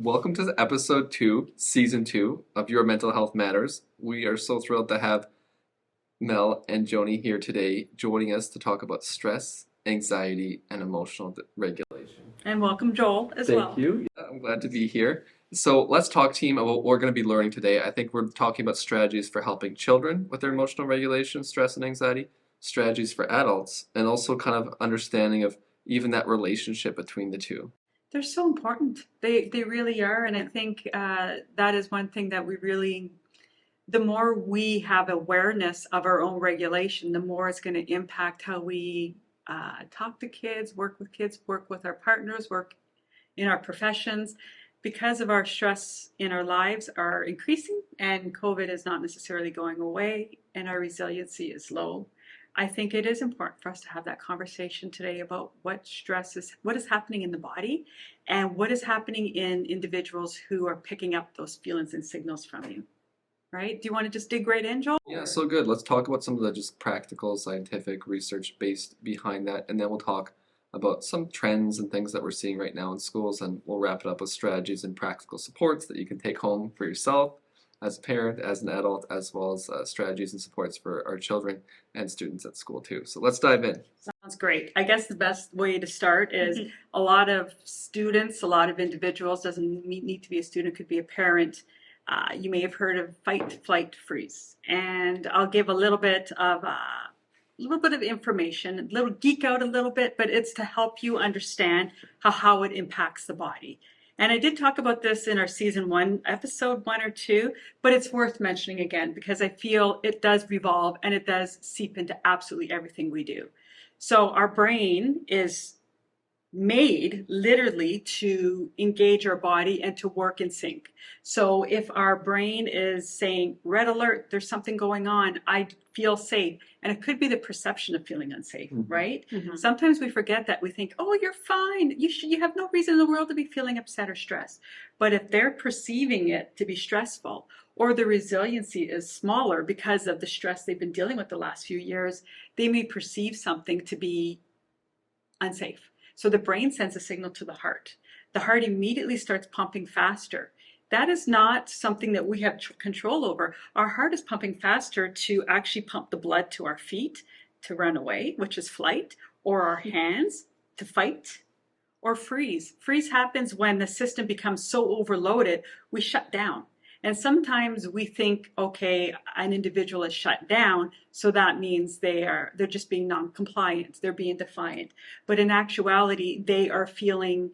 Welcome to episode 2, season 2 of Your Mental Health Matters. We are so thrilled to have Mel and Joni here today joining us to talk about stress, anxiety, and emotional regulation. And welcome, Joel, as well. Thank you. I'm glad to be here. So let's talk, team, about what we're going to be learning today. I think we're talking about strategies for helping children with their emotional regulation, stress, and anxiety, strategies for adults, and also kind of understanding of even that relationship between the two. They're so important. They really are. And I think that is one thing that we really, the more we have awareness of our own regulation, the more it's going to impact how we talk to kids, work with our partners, work in our professions. Because of our stress in our lives are increasing and COVID is not necessarily going away and our resiliency is low. I think it is important for us to have that conversation today about what is happening in the body and what is happening in individuals who are picking up those feelings and signals from you. Right? Do you want to just dig right in, Joel? Yeah, so good. Let's talk about some of the just practical scientific research based behind that, and then we'll talk about some trends and things that we're seeing right now in schools, and we'll wrap it up with strategies and practical supports that you can take home for yourself as a parent, as an adult, as well as strategies and supports for our children and students at school too. So let's dive in. Sounds great. I guess the best way to start is a lot of students, a lot of individuals, doesn't need to be a student, could be a parent. You may have heard of fight, flight, freeze. And I'll give a little bit of information, a little geek out a little bit, but it's to help you understand how it impacts the body. And I did talk about this in our season 1, episode 1 or 2, but it's worth mentioning again because I feel it does revolve and it does seep into absolutely everything we do. So our brain is made literally to engage our body and to work in sync. So if our brain is saying, red alert, there's something going on, I feel safe. And it could be the perception of feeling unsafe, right? Sometimes we forget that. We think, oh, you're fine. You have no reason in the world to be feeling upset or stressed. But if they're perceiving it to be stressful, or the resiliency is smaller because of the stress they've been dealing with the last few years, they may perceive something to be unsafe. So the brain sends a signal to the heart. The heart immediately starts pumping faster. That is not something that we have control over. Our heart is pumping faster to actually pump the blood to our feet to run away, which is flight, or our hands to fight, or freeze. Freeze happens when the system becomes so overloaded, we shut down. And sometimes we think, okay, an individual is shut down, so that means they're just being non-compliant, they're being defiant. But in actuality, they are feeling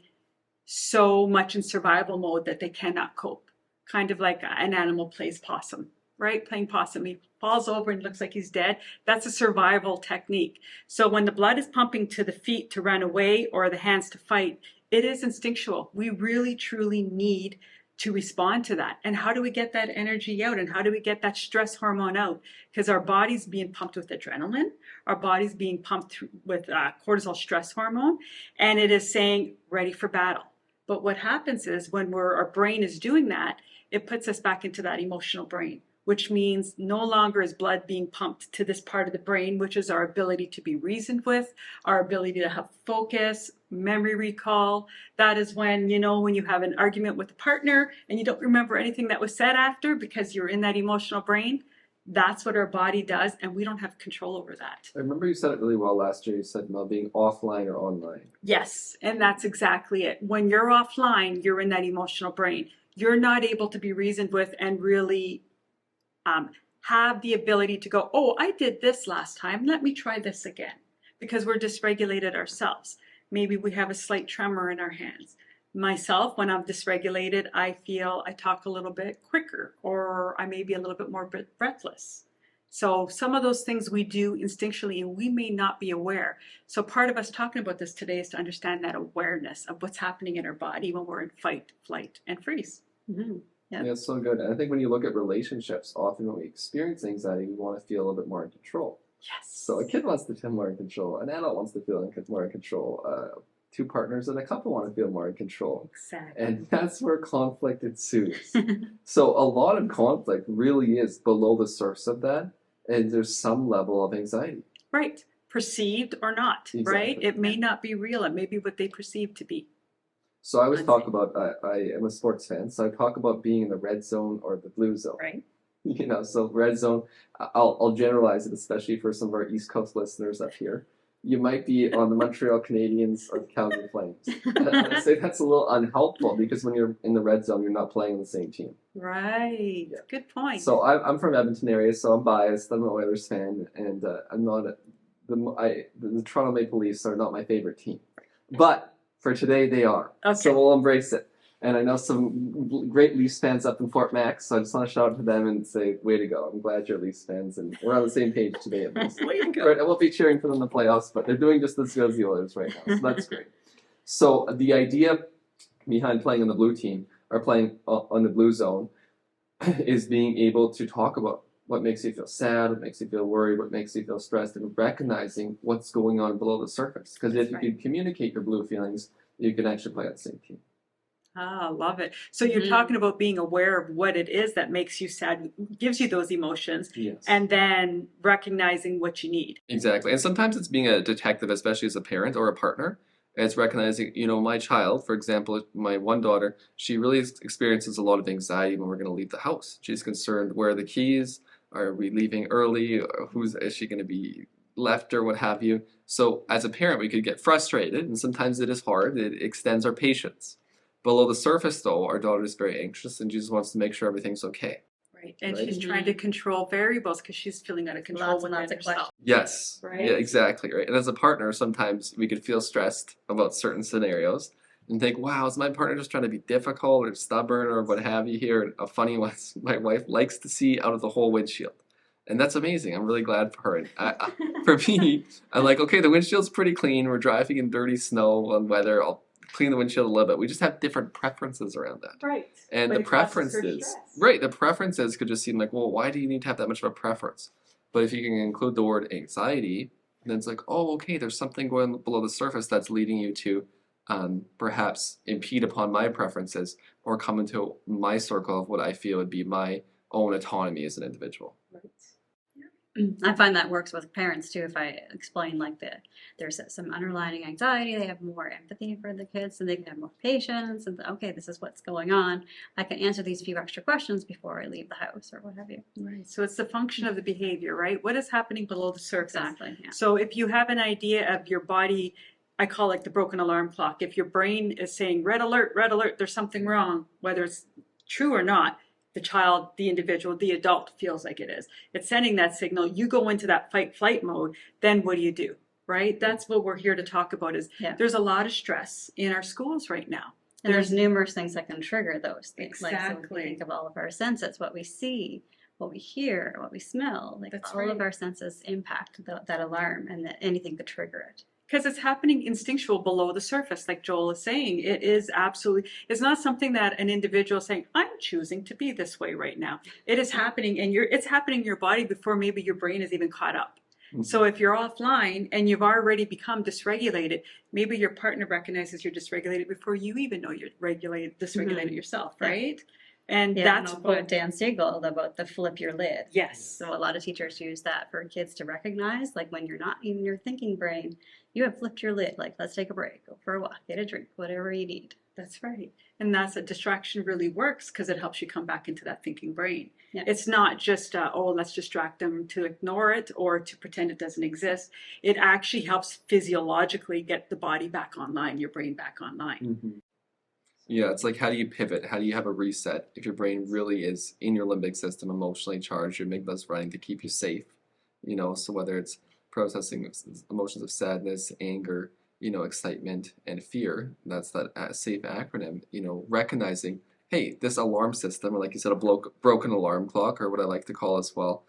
so much in survival mode that they cannot cope. Kind of like an animal plays possum, right? Playing possum, he falls over and looks like he's dead. That's a survival technique. So when the blood is pumping to the feet to run away or the hands to fight, it is instinctual. We really, truly need to respond to that. And how do we get that energy out? And how do we get that stress hormone out? Because our body's being pumped with adrenaline, our body's being pumped with cortisol stress hormone, and it is saying ready for battle. But what happens is when our brain is doing that, it puts us back into that emotional brain, which means no longer is blood being pumped to this part of the brain, which is our ability to be reasoned with, our ability to have focus, memory recall. That is when you have an argument with a partner and you don't remember anything that was said after because you're in that emotional brain. That's what our body does, and we don't have control over that. I remember you said it really well last year. You said, Mel, being offline or online. Yes, and that's exactly it. When you're offline, you're in that emotional brain. You're not able to be reasoned with and really have the ability to go, oh, I did this last time, let me try this again, because we're dysregulated ourselves. Maybe we have a slight tremor in our hands. Myself, when I'm dysregulated, I feel I talk a little bit quicker, or I may be a little bit more breathless. So some of those things we do instinctually and we may not be aware. So part of us talking about this today is to understand that awareness of what's happening in our body when we're in fight, flight, and freeze. Yeah, it's so good. And I think when you look at relationships, often when we experience anxiety, we want to feel a little bit more in control. Yes. So a kid wants to feel more in control. An adult wants to feel more in control. Two partners in a couple want to feel more in control. Exactly. And that's where conflict ensues. So a lot of conflict really is below the surface of that, and there's some level of anxiety. Right. Perceived or not, Exactly. right? It may not be real. It may be what they perceive to be. So I always Let's talk see. about I am a sports fan, so I talk about being in the red zone or the blue zone. Right. So red zone, I'll generalize it, especially for some of our East Coast listeners up here. You might be on the Montreal Canadiens or the Calgary Flames. And I say that's a little unhelpful because when you're in the red zone, you're not playing on the same team. Right. Yeah. Good point. So I'm from Edmonton area, so I'm biased. I'm an Oilers fan, and I'm not the Toronto Maple Leafs are not my favorite team, but for today they are. Okay. So we'll embrace it. And I know some great Leafs fans up in Fort Mac, so I just want to shout out to them and say, way to go. I'm glad you're Leafs fans, and we're on the same page today at least. Way to go. Right, I won't be cheering for them in the playoffs, but they're doing just as good as the Oilers right now, so that's great. So the idea behind playing on the blue team, or playing on the blue zone, is being able to talk about what makes you feel sad, what makes you feel worried, what makes you feel stressed, and recognizing what's going on below the surface. Because if you can communicate your blue feelings, you can actually play on the same team. Ah, love it. So you're talking about being aware of what it is that makes you sad, gives you those emotions, Yes. and then recognizing what you need. Exactly. And sometimes it's being a detective, especially as a parent or a partner. It's recognizing, my child, for example, my one daughter, she really experiences a lot of anxiety when we're going to leave the house. She's concerned, where are the keys? Are we leaving early? Is she going to be left or what have you? So as a parent, we could get frustrated, and sometimes it is hard. It extends our patience. Below the surface, though, our daughter is very anxious and she just wants to make sure everything's okay. Right. And Right. she's trying to control variables because she's feeling out of control Lots and within lots of herself. questions. Yes. Right. Yeah, exactly. Right. And as a partner, sometimes we could feel stressed about certain scenarios and think, wow, is my partner just trying to be difficult or stubborn or what have you here? And a funny one, my wife likes to see out of the whole windshield. And that's amazing. I'm really glad for her. And for me, I'm like, okay, the windshield's pretty clean. We're driving in dirty snow and weather. I'll clean the windshield a little bit. We just have different preferences around that. Right. And But the it causes her preferences, stress. right, the preferences could just seem like, well, why do you need to have that much of a preference? But if you can include the word anxiety, then it's like, oh, okay, there's something going below the surface that's leading you to perhaps impede upon my preferences or come into my circle of what I feel would be my own autonomy as an individual. Right. I find that works with parents too. If I explain like there's some underlying anxiety, they have more empathy for the kids, and they can have more patience. And okay, this is what's going on. I can answer these few extra questions before I leave the house or what have you. Right. So it's the function of the behavior, right? What is happening below the surface? Exactly. Yeah. So if you have an idea of your body, I call it the broken alarm clock. If your brain is saying red alert, there's something wrong, whether it's true or not, the child, the individual, the adult feels like it is. It's sending that signal. You go into that fight flight mode, then what do? Right? That's what we're here to talk about is there's a lot of stress in our schools right now. And there's numerous things that can trigger those things. Exactly. Like, so we think of all of our senses, what we see, what we hear, what we smell. Like That's all right. of our senses impact that alarm, and that anything could trigger it. Because it's happening instinctual below the surface, like Joel is saying. It is absolutely, it's not something that an individual is saying, I'm choosing to be this way right now. It is happening it's happening in your body before maybe your brain is even caught up. Mm-hmm. So if you're offline and you've already become dysregulated, maybe your partner recognizes you're dysregulated before you even know you're dysregulated yourself, right? And that's and I'll quote Dan Siegel about the flip your lid. Yes. So a lot of teachers use that for kids to recognize, like when you're not in your thinking brain, you have flipped your lid. Like, let's take a break, go for a walk, get a drink, whatever you need. That's right. And that's a distraction really works because it helps you come back into that thinking brain. Yeah. It's not just, let's distract them to ignore it or to pretend it doesn't exist. It actually helps physiologically get the body back online, your brain back online. Mm-hmm. Yeah, it's like, how do you pivot? How do you have a reset if your brain really is in your limbic system, emotionally charged, your amygdala's running to keep you safe? So whether it's processing emotions of sadness, anger, excitement, and fear, that's that SAFE acronym, recognizing, hey, this alarm system, or like you said, a broken alarm clock, or what I like to call as well,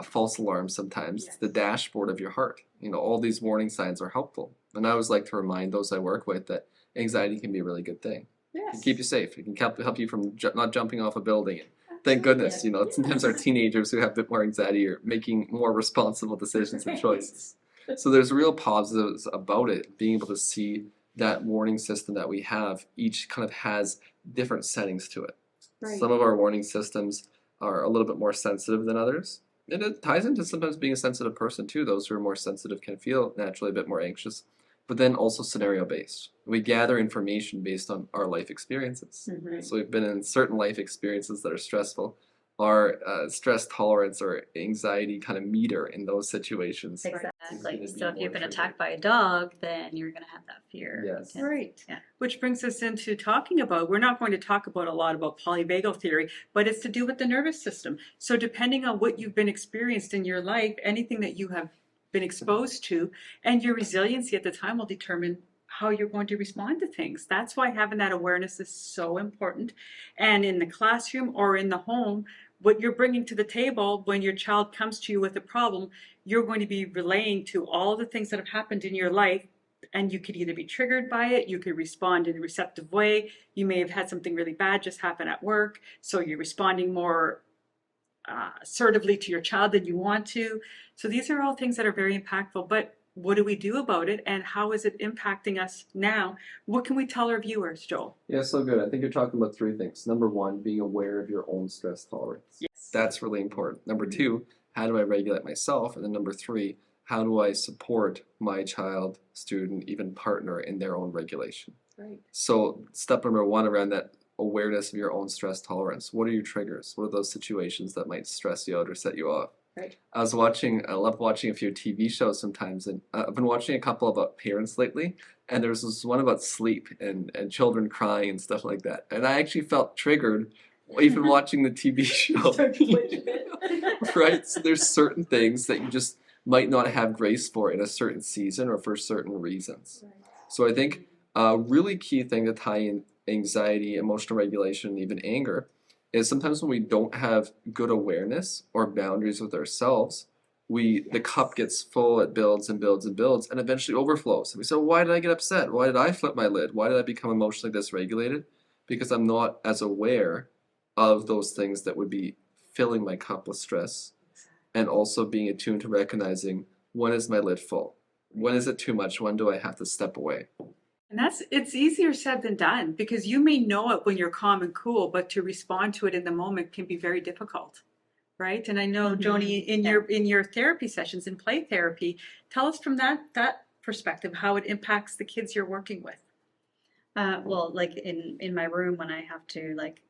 false alarm sometimes. Yes. It's the dashboard of your heart. All these warning signs are helpful. And I always like to remind those I work with that anxiety can be a really good thing. It Yes. can keep you safe. It can help you from not jumping off a building. And thank goodness, sometimes our teenagers who have a bit more anxiety are making more responsible decisions and choices. So there's real positives about it, being able to see that warning system that we have. Each kind of has different settings to it. Right. Some of our warning systems are a little bit more sensitive than others. And it ties into sometimes being a sensitive person too. Those who are more sensitive can feel naturally a bit more anxious. but then also scenario based. We gather information based on our life experiences. So we've been in certain life experiences that are stressful. Our stress tolerance or anxiety kind of meter in those situations. Exactly. gonna be So if more you've been triggered. attacked by a dog, then you're going to have that fear. Yes. intense. Right. Yeah. Which brings us into talking about, we're not going to talk about a lot about polyvagal theory, but it's to do with the nervous system. So depending on what you've been experienced in your life, anything that you have been exposed to, and your resiliency at the time will determine how you're going to respond to things. That's why having that awareness is so important. And in the classroom or in the home, what you're bringing to the table when your child comes to you with a problem, you're going to be relaying to all the things that have happened in your life, and you could either be triggered by it, you could respond in a receptive way, you may have had something really bad just happen at work, so you're responding more assertively to your child than you want to. So these are all things that are very impactful, but what do we do about it, and how is it impacting us now? What can we tell our viewers, Joel? Yeah, so good. I think you're talking about three things. Number one, being aware of your own stress tolerance. Yes. That's really important. Number two, how do I regulate myself? And then number three, how do I support my child, student, even partner in their own regulation? Right. So step number one around that awareness of your own stress tolerance. What are your triggers? What are those situations that might stress you out or set you off? Right. I love watching a few TV shows sometimes, and I've been watching a couple about parents lately, and there's this one about sleep and children crying and stuff like that. And I actually felt triggered even watching the TV show. Right? So there's certain things that you just might not have grace for in a certain season or for certain reasons. So I think a really key thing to tie in anxiety, emotional regulation, and even anger is sometimes when we don't have good awareness or boundaries with ourselves, the cup gets full, it builds and builds and builds, and eventually overflows. And we say, why did I get upset? Why did I flip my lid? Why did I become emotionally dysregulated? Because I'm not as aware of those things that would be filling my cup with stress, and also being attuned to recognizing, when is my lid full? When is it too much? When do I have to step away? And it's easier said than done, because you may know it when you're calm and cool, but to respond to it in the moment can be very difficult, right? And I know, Joni, in your therapy sessions, in play therapy, tell us from that perspective how it impacts the kids you're working with. Well, like in my room, when I have to like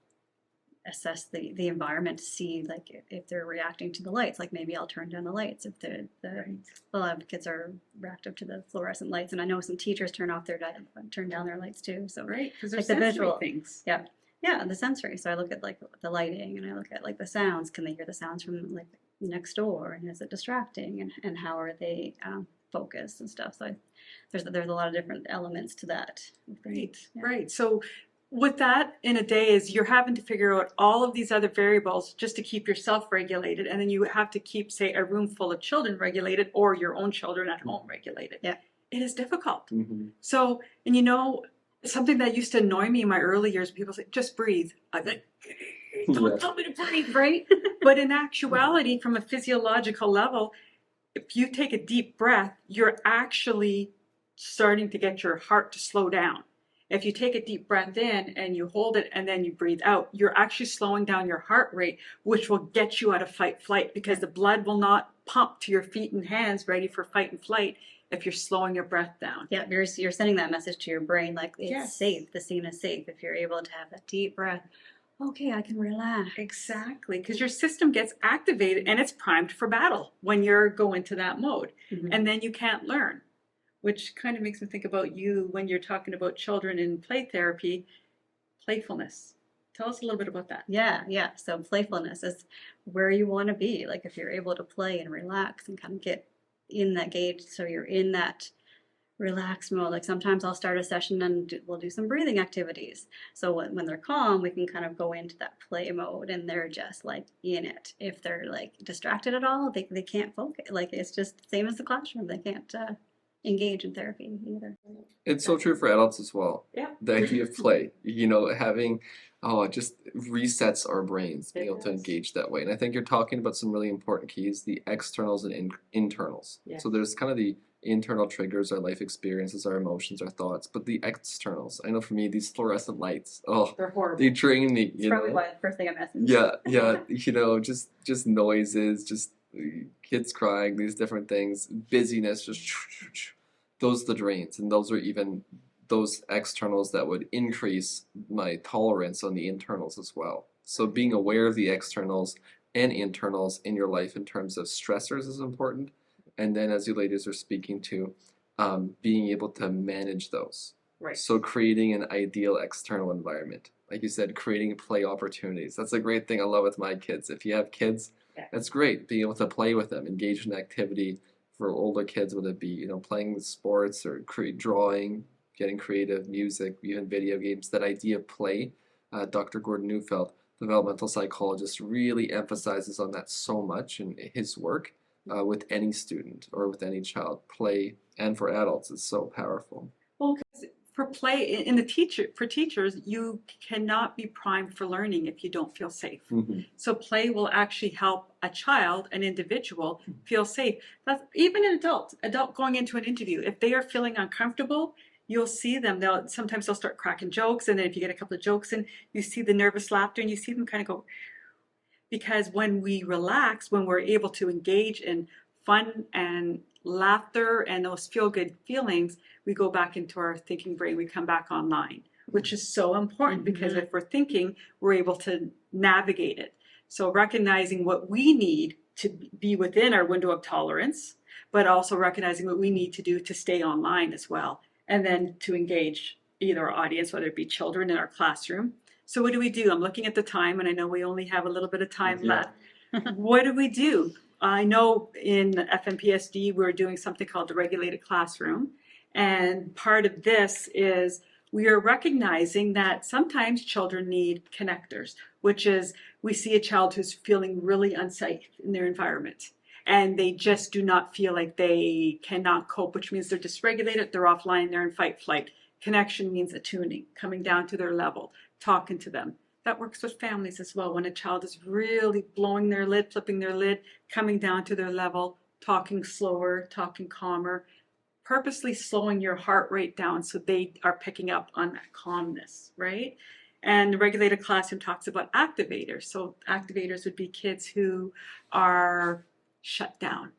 assess the environment to see like if they're reacting to the lights, like maybe I'll turn down the lights if a lot of kids are reactive to the fluorescent lights, and I know some teachers turn down their lights too. So Right, because like there's the sensory visual things. yeah, the sensory. So I look at like the lighting, and I look at like the sounds. Can they hear the sounds from like next door, and is it distracting, and how are they focused and stuff. So there's a lot of different elements to that. Right, Yeah. right. So with that in a day is you're having to figure out all of these other variables just to keep yourself regulated, and then you have to keep, say, a room full of children regulated, or your own children at home regulated. Yeah. It is difficult. Mm-hmm. So, and something that used to annoy me in my early years, people say, just breathe. I'm like, don't tell me to breathe, right? But in actuality, from a physiological level, if you take a deep breath, you're actually starting to get your heart to slow down. If you take a deep breath in and you hold it and then you breathe out, you're actually slowing down your heart rate, which will get you out of fight flight, because the blood will not pump to your feet and hands ready for fight and flight if you're slowing your breath down. Yeah, you're sending that message to your brain, like it's Yes. safe. The scene is safe. If you're able to have that deep breath, okay, I can relax. Exactly, because your system gets activated and it's primed for battle when you're going to that mode. Mhm. And then you can't learn, which kind of makes me think about you when you're talking about children in play therapy, playfulness. Tell us a little bit about that. Yeah. So playfulness is where you want to be. Like if you're able to play and relax and kind of get in that gauge, so you're in that relaxed mode. Like sometimes I'll start a session and we'll do some breathing activities. So when they're calm, we can kind of go into that play mode, and they're just like in it. If they're like distracted at all, they can't focus. Like it's just the same as the classroom. They can't engage in therapy either. It's so true for adults as well. Yeah. The idea of play, having, it just resets our brains, being able to does. engage that way. And I think you're talking about some really important keys, the externals and internals. Yes. So there's kind of the internal triggers, our life experiences, our emotions, our thoughts, but the externals, I know for me, these fluorescent lights, They're horrible. they drain me, It's probably why the first thing I messaged. Yeah, just noises, just kids crying, these different things, busyness, just those are the drains, and those are even those externals that would increase my tolerance on the internals as well. So being aware of the externals and internals in your life in terms of stressors is important. And then, as you ladies are speaking to, being able to manage those. Right. So creating an ideal external environment. Like you said, creating play opportunities. That's a great thing I love with my kids. If you have kids, Yeah. that's great. Being able to play with them, engage in activity. For older kids, whether it be playing with sports or drawing, getting creative, music, even video games. That idea of play. Dr. Gordon Neufeld, developmental psychologist, really emphasizes on that so much in his work with any student or with any child. Play, and for adults, is so powerful. Well, 'cause for play for teachers, you cannot be primed for learning if you don't feel safe. Mm-hmm. So play will actually help a child, an individual, feel safe. That's even an adult going into an interview. If they are feeling uncomfortable, you'll see them. Sometimes they'll start cracking jokes, and then if you get a couple of jokes in, you see the nervous laughter, and you see them kind of go. Because when we relax, when we're able to engage in fun and laughter and those feel-good feelings, we go back into our thinking brain, we come back online, which is so important because if we're thinking, we're able to navigate it. So recognizing what we need to be within our window of tolerance, but also recognizing what we need to do to stay online as well, and then to engage either our audience, whether it be children in our classroom. So what do? I'm looking at the time, and I know we only have a little bit of time left. What do? I know in FMPSD we're doing something called the regulated classroom. And part of this is we are recognizing that sometimes children need connectors, which is we see a child who's feeling really unsafe in their environment. And they just do not feel like they cannot cope, which means they're dysregulated, they're offline, they're in fight flight. Connection means attuning, coming down to their level, talking to them. That works with families as well. When a child is really blowing their lid, flipping their lid, coming down to their level, talking slower, talking calmer, purposely slowing your heart rate down so they are picking up on that calmness, right? And the regulated classroom talks about activators. So activators would be kids who are shut down,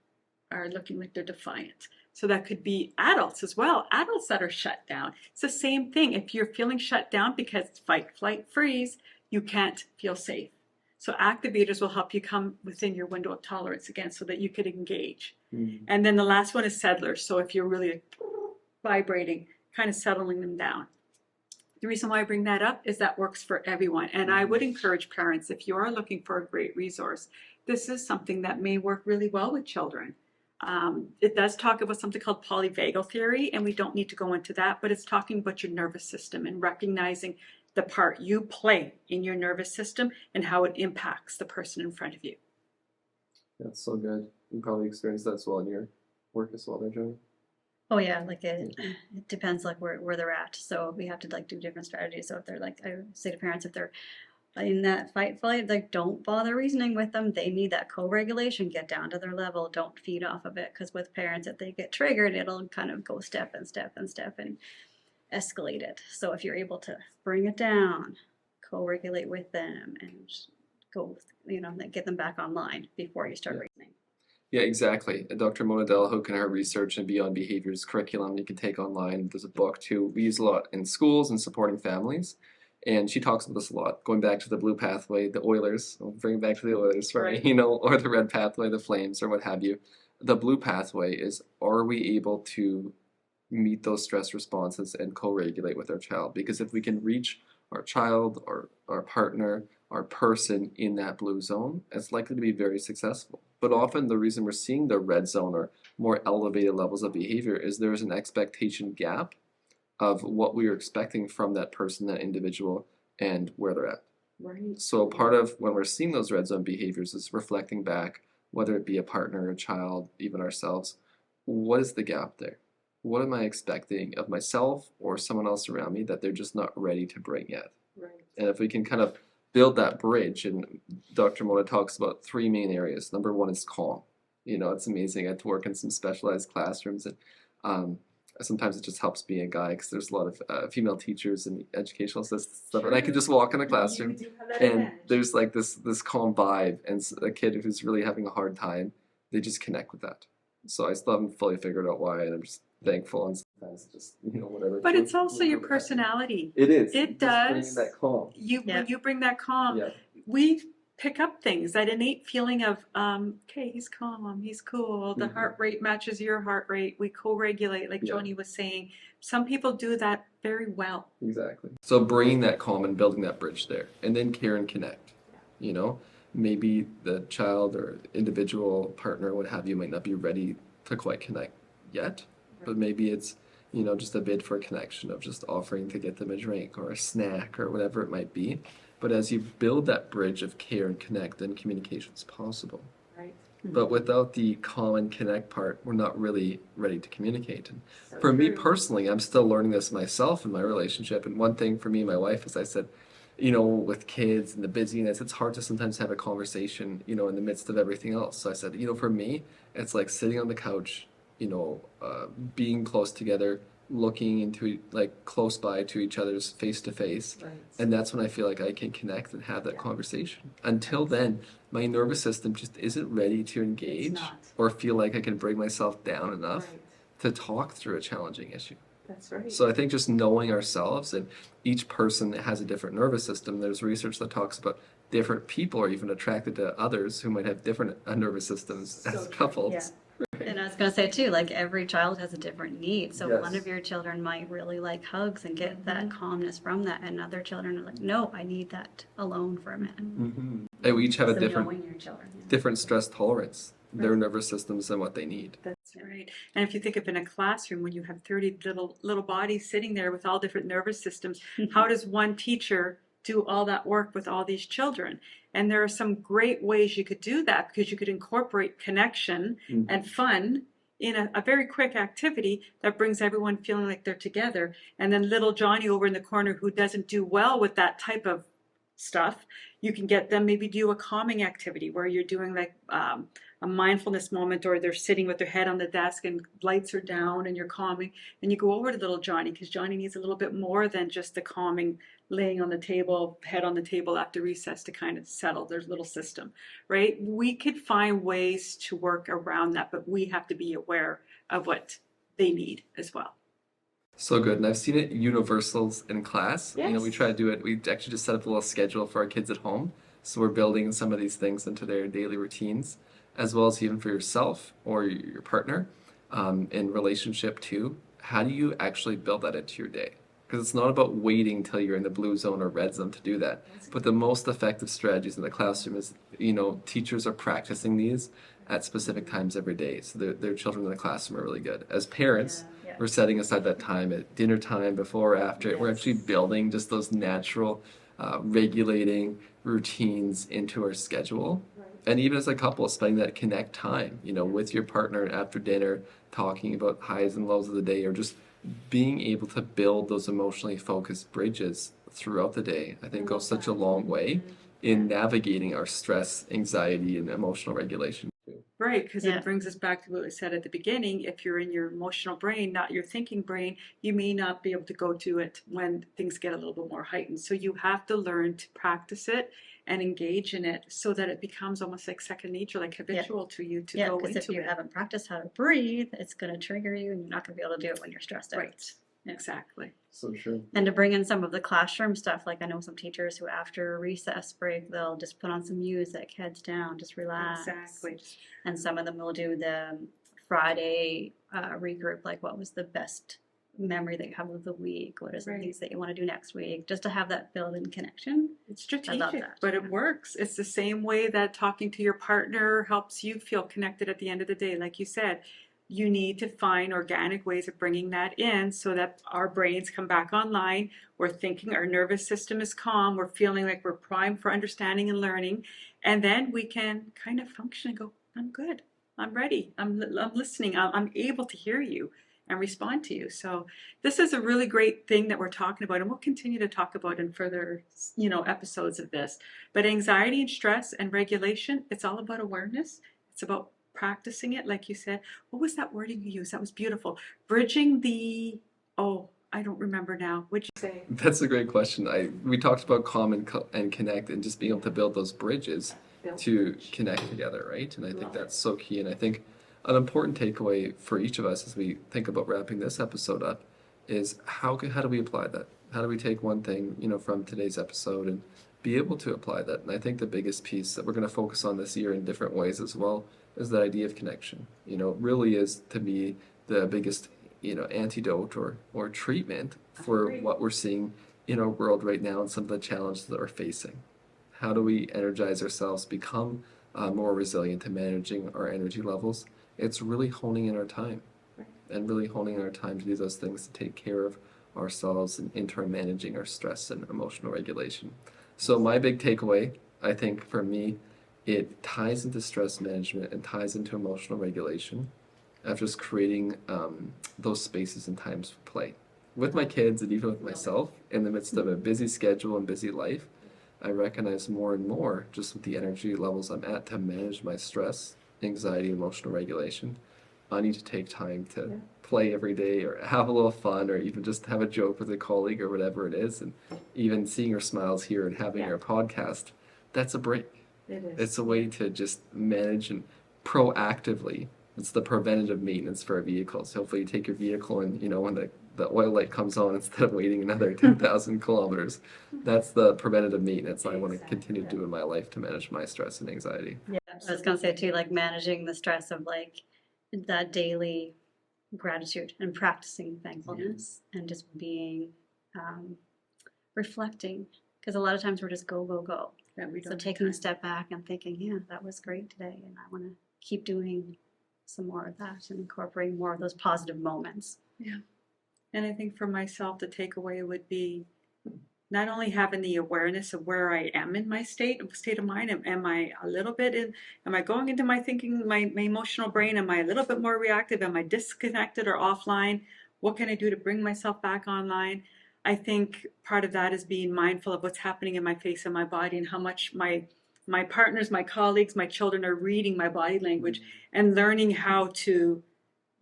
are looking like they're defiant. So that could be adults as well, adults that are shut down. It's the same thing. If you're feeling shut down because it's fight, flight, freeze, you can't feel safe. So activators will help you come within your window of tolerance again so that you could engage. Mm-hmm. And then the last one is settlers. So if you're really vibrating, kind of settling them down. The reason why I bring that up is that works for everyone. And I would encourage parents, if you are looking for a great resource, this is something that may work really well with children. It does talk about something called polyvagal theory, and we don't need to go into that, but it's talking about your nervous system and recognizing the part you play in your nervous system and how it impacts the person in front of you. That's so good. You probably experienced that as well in your work as well, don't you? Oh yeah, like it depends like where they're at. So we have to like do different strategies. So if they're like, I say to parents, if they're in that fight flight, like don't bother reasoning with them. They need that co-regulation. Get down to their level. Don't feed off of it. Because with parents, if they get triggered, it'll kind of go step and escalate it. So if you're able to bring it down, co-regulate with them, and go, get them back online before you start reasoning. Yeah, exactly. Dr. Mona Delhook in her research and Beyond Behaviors curriculum you can take online. There's a book too. We use a lot in schools and supporting families. And she talks about this a lot, going back to the blue pathway, the Oilers. I'll bring it back to the Oilers, right? Or the red pathway, the Flames, or what have you. The blue pathway is, are we able to meet those stress responses and co-regulate with our child? Because if we can reach our child, or our partner, our person in that blue zone, it's likely to be very successful. But often the reason we're seeing the red zone or more elevated levels of behavior is there's an expectation gap of what we are expecting from that person, that individual, and where they're at. Right. So part of when we're seeing those red zone behaviors is reflecting back, whether it be a partner, a child, even ourselves, what is the gap there? What am I expecting of myself or someone else around me that they're just not ready to bring yet? Right. And if we can kind of build that bridge, and Dr. Mona talks about 3 main areas. Number 1 is calm. It's amazing. I had to work in some specialized classrooms, and sometimes it just helps being a guy because there's a lot of female teachers and educational assistants and stuff, and I could just walk in a classroom and there's like this calm vibe, and a kid who's really having a hard time, they just connect with that. So I still haven't fully figured out why, and I'm just thankful and sometimes just, whatever. But it's feels a also little your bit better. personality. It is. It Just bringing does. that calm. Yeah. When you bring that calm, Yeah. we pick up things, that innate feeling of, okay, he's calm, he's cool, the Mhm. heart rate matches your heart rate, we co-regulate, like Yeah. Joni was saying. Some people do that very well. Exactly. So bringing that calm and building that bridge there, and then care and connect. Maybe the child or individual partner, what have you, might not be ready to quite connect yet, but maybe it's just a bid for a connection of just offering to get them a drink or a snack or whatever it might be. But as you build that bridge of care and connect, then communication is possible. Right. But without the calm and connect part, we're not really ready to communicate. And So for me true. personally, I'm still learning this myself in my relationship. And one thing for me and my wife, as I said, with kids and the busyness, it's hard to sometimes have a conversation, in the midst of everything else. So I said, for me, it's like sitting on the couch, being close together, looking into like close by to each other's face to face. Right. And that's when I feel like I can connect and have that conversation. Until then, my nervous system just isn't ready to engage not. or feel like I can bring myself down enough Right. to talk through a challenging issue. That's right. So I think just knowing ourselves, and each person has a different nervous system. There's research that talks about different people are even attracted to others who might have different nervous systems So as true. couples. Yeah. And I was going to say too, like every child has a different need. So Yes. one of your children might really like hugs and get that calmness from that, and other children are like, no, I need that alone for a minute. Mm-hmm. And we each have a So different knowing your children. Yeah. different stress tolerance, their nervous systems, and what they need. That's right. And if you think of in a classroom when you have 30 little bodies sitting there with all different nervous systems, how does one teacher do all that work with all these children? And there are some great ways you could do that, because you could incorporate connection Mhm. and fun in a very quick activity that brings everyone feeling like they're together. And then little Johnny over in the corner who doesn't do well with that type of stuff, you can get them maybe do a calming activity where you're doing like a mindfulness moment, or they're sitting with their head on the desk and lights are down and you're calming, and you go over to little Johnny, because Johnny needs a little bit more than just the calming, laying on the table, head on the table after recess to kind of settle their little system, right? We could find ways to work around that, but we have to be aware of what they need as well. So good. And I've seen it universals in class. Yes. We try to do it. We actually just set up a little schedule for our kids at home. So we're building some of these things into their daily routines, as well as even for yourself or your partner in relationship too. How do you actually build that into your day? Because it's not about waiting till you're in the blue zone or red zone to do that. But the most effective strategies in the classroom is, teachers are practicing these at specific times every day. So their children in the classroom are really good. As parents, Yeah. we're setting aside that time at dinner time, before or after. We're Yes. actually building just those natural regulating routines into our schedule. And even as a couple, spending that connect time, with your partner after dinner, talking about highs and lows of the day, or just being able to build those emotionally focused bridges throughout the day, I think goes such a long way in navigating our stress, anxiety, and emotional regulation. Right, because Yeah. it brings us back to what we said at the beginning. If you're in your emotional brain, not your thinking brain, you may not be able to go to it when things get a little bit more heightened. So you have to learn to practice it and engage in it so that it becomes almost like second nature, like habitual to you to Yeah, go because into if you it. haven't practiced how to breathe, it's going to trigger you, and you're not going to be able to do it when you're stressed out. Right, exactly. So true. And to bring in some of the classroom stuff, like I know some teachers who after recess break, they'll just put on some music, heads down, just relax. Exactly. And some of them will do the Friday regroup, like what was the best memory that you have of the week? What is the Right. things that you want to do next week? Just to have that built-in connection. It's I love strategic, that, but it yeah. works. It's the same way that talking to your partner helps you feel connected at the end of the day. Like you said, you need to find organic ways of bringing that in so that our brains come back online. We're thinking, our nervous system is calm. We're feeling like we're primed for understanding and learning. And then we can kind of function and go, I'm good. I'm ready. I'm listening. I'm able to hear you and respond to you. So this is a really great thing that we're talking about, and we'll continue to talk about in further, episodes of this. But anxiety and stress and regulation, it's all about awareness. It's about practicing it, like you said. What was that wording you used? That was beautiful. Bridging the, I don't remember now. What'd you say? That's a great question. We talked about calm and connect, and just being able to build those bridges to connect together, right? And I think Love it. that's so key. And I think an important takeaway for each of us as we think about wrapping this episode up is how do we apply that? How do we take one thing, from today's episode and be able to apply that? And I think the biggest piece that we're going to focus on this year in different ways as well is the idea of connection. Really is to me the biggest, antidote or treatment for what we're seeing in our world right now and some of the challenges that we're facing. How do we energize ourselves, become more resilient in managing our energy levels? It's really honing in our time and really honing in our time to do those things to take care of ourselves and in turn managing our stress and emotional regulation. So my big takeaway, I think for me, it ties into stress management and ties into emotional regulation of just creating those spaces and times for play. With my kids and even with myself, in the midst of a busy schedule and busy life, I recognize more and more just with the energy levels I'm at to manage my stress, anxiety, emotional regulation. I need to take time to play every day or have a little fun or even just have a joke with a colleague or whatever it is. And even seeing her smiles here and having our podcast, that's a break. It is. It's a way to just manage and proactively. It's the preventative maintenance for our vehicles. Hopefully you take your vehicle and, when the oil light comes on instead of waiting another 10,000 kilometers. That's the preventative maintenance I want to continue to do in my life to manage my stress and anxiety. Yeah, I was gonna say too, like managing the stress of like that daily gratitude and practicing thankfulness and just being reflecting, because a lot of times we're just go. That we So don't taking a have time. step back and thinking, yeah, that was great today, and I want to keep doing some more of that and incorporating more of those positive moments. And I think for myself, the takeaway would be not only having the awareness of where I am in my state of mind. Am I a little bit am I going into my thinking, my emotional brain? Am I a little bit more reactive? Am I disconnected or offline? What can I do to bring myself back online? I think part of that is being mindful of what's happening in my face and my body and how much my partners, my colleagues, my children are reading my body language and learning how to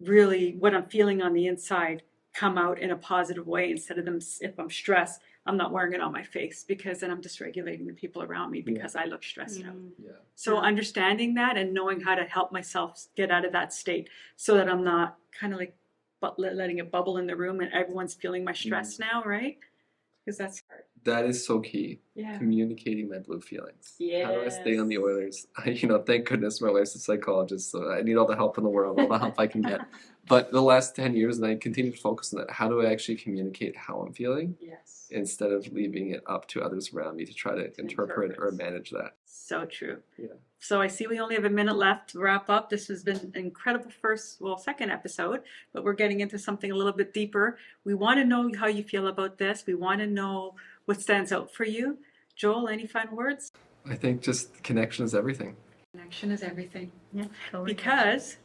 really, what I'm feeling on the inside, come out in a positive way instead of them, if I'm stressed, I'm not wearing it on my face because then I'm dysregulating the people around me because I look stressed out. Yeah. So understanding that and knowing how to help myself get out of that state so that I'm not kind of like letting it bubble in the room and everyone's feeling my stress now, right? Because that's hard. That is so key. Yeah. Communicating my blue feelings. How do I stay on the Yes. Oilers? Thank goodness my wife's a psychologist, so I need all the help in the world, all the help I can get. But the last 10 years, and I continue to focus on that, how do I actually communicate how I'm feeling Yes. instead of leaving it up to others around me to try to interpret or interpret. manage that? So true. Yeah. So I see we only have a minute left to wrap up. This has been an incredible second episode, but we're getting into something a little bit deeper. We want to know how you feel about this. We want to know what stands out for you. Joel, any final words? I think just connection is everything. Connection is everything. Yeah, Because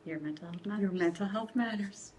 your mental health matters. your mental health matters.